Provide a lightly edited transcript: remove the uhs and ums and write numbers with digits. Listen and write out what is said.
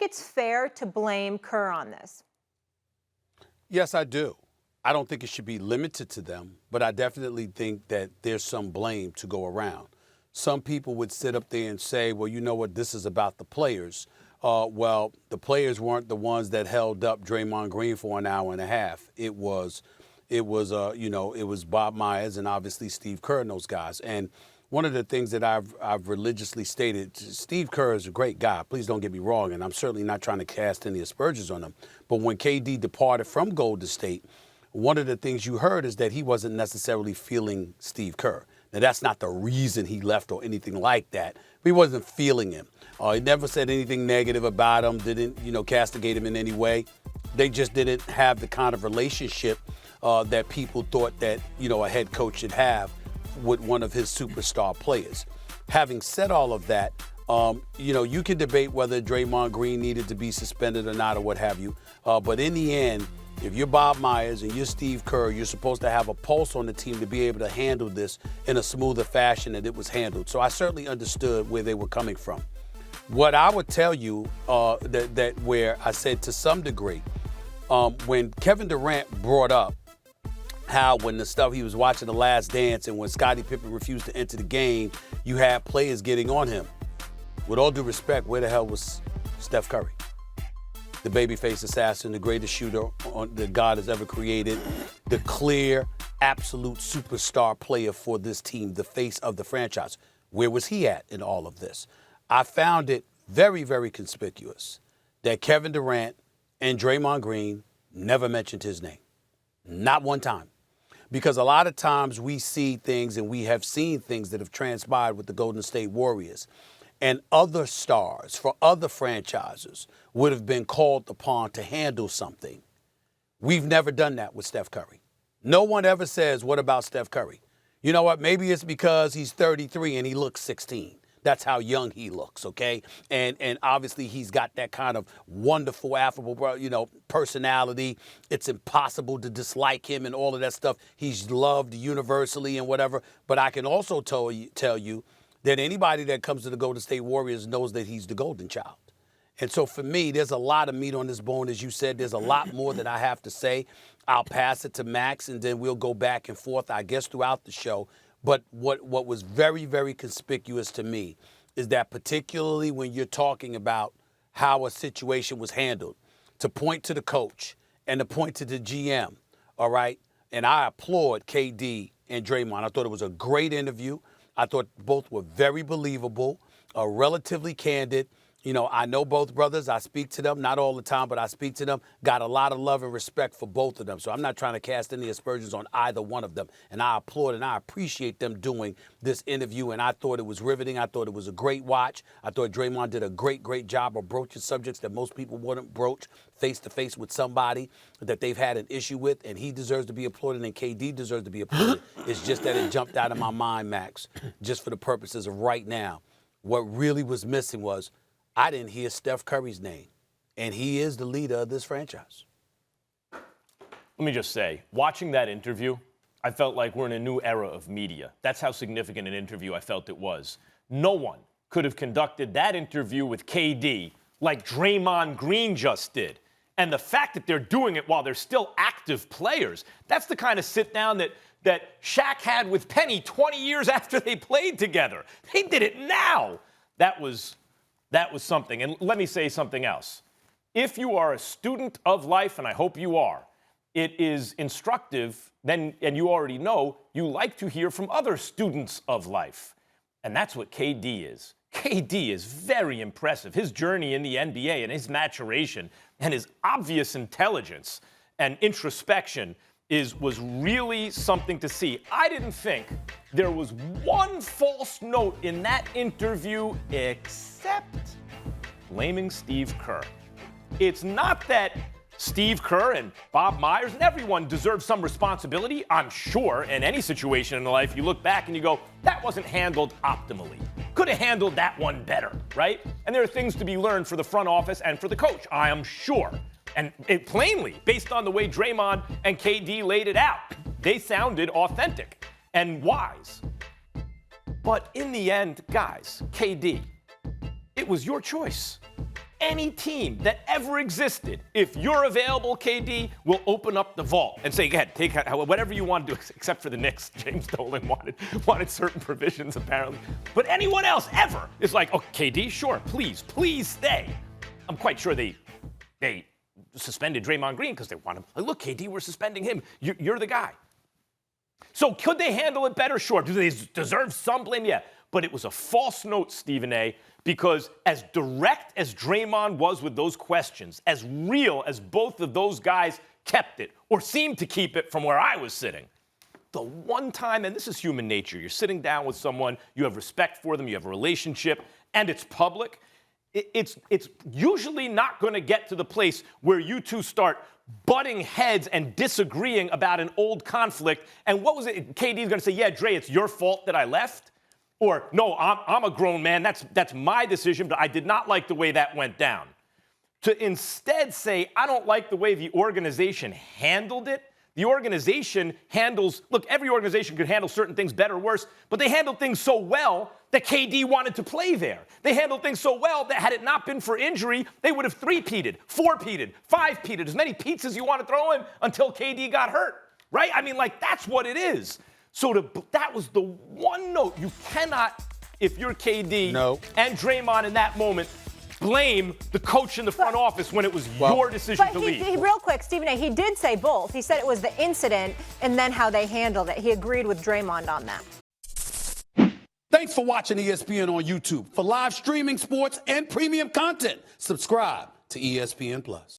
think it's fair to blame Kerr on this? Yes, I do. I don't think it should be limited to them, but I definitely think that there's some blame to go around. Some people would sit up there and say, well, you know what, this is about the players. Well, the players weren't the ones that held up Draymond Green for an hour and a half. It was Bob Myers and obviously Steve Kerr and those guys. And one of the things that I've religiously stated, Steve Kerr is a great guy. Please don't get me wrong, and I'm certainly not trying to cast any aspersions on him. But when KD departed from Golden State, one of the things you heard is that he wasn't necessarily feeling Steve Kerr. Now, that's not the reason he left or anything like that. But he wasn't feeling him. He never said anything negative about him, didn't, castigate him in any way. They just didn't have the kind of relationship that people thought that, a head coach should have with one of his superstar players. Having said all of that, you can debate whether Draymond Green needed to be suspended or not or what have you. But in the end, if you're Bob Myers and you're Steve Kerr, you're supposed to have a pulse on the team to be able to handle this in a smoother fashion than it was handled. So I certainly understood where they were coming from. What I would tell you that where I said to some degree, when Kevin Durant brought up how when the stuff he was watching The Last Dance and when Scottie Pippen refused to enter the game, you had players getting on him. With all due respect, where the hell was Steph Curry? The babyface assassin, the greatest shooter that God has ever created, the clear, absolute superstar player for this team, the face of the franchise. Where was he at in all of this? I found it very, very conspicuous that Kevin Durant and Draymond Green never mentioned his name. Not one time. Because a lot of times we see things and we have seen things that have transpired with the Golden State Warriors. And other stars for other franchises would have been called upon to handle something. We've never done that with Steph Curry. No one ever says, what about Steph Curry? You know what? Maybe it's because he's 33 and he looks 16. That's how young he looks, okay? And obviously he's got that kind of wonderful, affable, personality. It's impossible to dislike him and all of that stuff. He's loved universally and whatever. But I can also tell you that anybody that comes to the Golden State Warriors knows that he's the golden child. And so for me, there's a lot of meat on this bone. As you said, there's a lot more that I have to say. I'll pass it to Max, and then we'll go back and forth, I guess, throughout the show. But what was very, very conspicuous to me is that particularly when you're talking about how a situation was handled, to point to the coach and to point to the GM, all right? And I applaud KD and Draymond. I thought it was a great interview. I thought both were very believable, relatively candid. I know both brothers. I speak to them, not all the time, but I speak to them. Got a lot of love and respect for both of them. So I'm not trying to cast any aspersions on either one of them. And I applaud and I appreciate them doing this interview. And I thought it was riveting. I thought it was a great watch. I thought Draymond did a great, great job of broaching subjects that most people wouldn't broach face-to-face with somebody that they've had an issue with. And he deserves to be applauded and KD deserves to be applauded. It's just that it jumped out of my mind, Max, just for the purposes of right now. What really was missing was I didn't hear Steph Curry's name, and he is the leader of this franchise. Let me just say, watching that interview, I felt like we're in a new era of media. That's how significant an interview I felt it was. No one could have conducted that interview with KD like Draymond Green just did. And the fact that they're doing it while they're still active players, that's the kind of sit-down that Shaq had with Penny 20 years after they played together. They did it now. That was something. And let me say something else. If you are a student of life, and I hope you are, it is instructive, and you already know, you like to hear from other students of life. And that's what KD is. KD is very impressive. His journey in the NBA and his maturation and his obvious intelligence and introspection was really something to see. I didn't think there was one false note in that interview except blaming Steve Kerr. It's not that Steve Kerr and Bob Myers and everyone deserves some responsibility. I'm sure in any situation in life, you look back and you go, that wasn't handled optimally. Could have handled that one better, right? And there are things to be learned for the front office and for the coach, I am sure. And it plainly, based on the way Draymond and KD laid it out, they sounded authentic and wise. But in the end, guys, KD, it was your choice. any team that ever existed, if you're available, KD, will open up the vault and say, go ahead, take whatever you want to do, except for the Knicks. James Dolan wanted certain provisions, apparently. But anyone else ever is like, oh, KD, sure, please stay. I'm quite sure they suspended Draymond Green because they want him. Like, look, KD, we're suspending him. You're the guy. So could they handle it better? Sure. Do they deserve some blame? Yeah. But it was a false note, Stephen A., because as direct as Draymond was with those questions, as real as both of those guys kept it, or seemed to keep it from where I was sitting, the one time, and this is human nature, you're sitting down with someone, you have respect for them, you have a relationship, and it's public, it's usually not going to get to the place where you two start butting heads and disagreeing about an old conflict. And what was it? KD's going to say, yeah, Dre, it's your fault that I left. Or, no, I'm a grown man. That's my decision, but I did not like the way that went down. To instead say, I don't like the way the organization handled it. The organization handles, look, every organization could handle certain things better or worse, but they handled things so well that KD wanted to play there. They handled things so well that had it not been for injury, they would have 3-peated, 4-peated, 5-peated, as many pizzas you want to throw him until KD got hurt, right? I mean, like, that's what it is. So that was the one note you cannot, if you're KD and Draymond in that moment, blame the coach in the front office when it was your decision to leave. Real quick, Stephen A., he did say both. He said it was the incident and then how they handled it. He agreed with Draymond on that. Thanks for watching ESPN on YouTube. For live streaming, sports, and premium content, subscribe to ESPN+.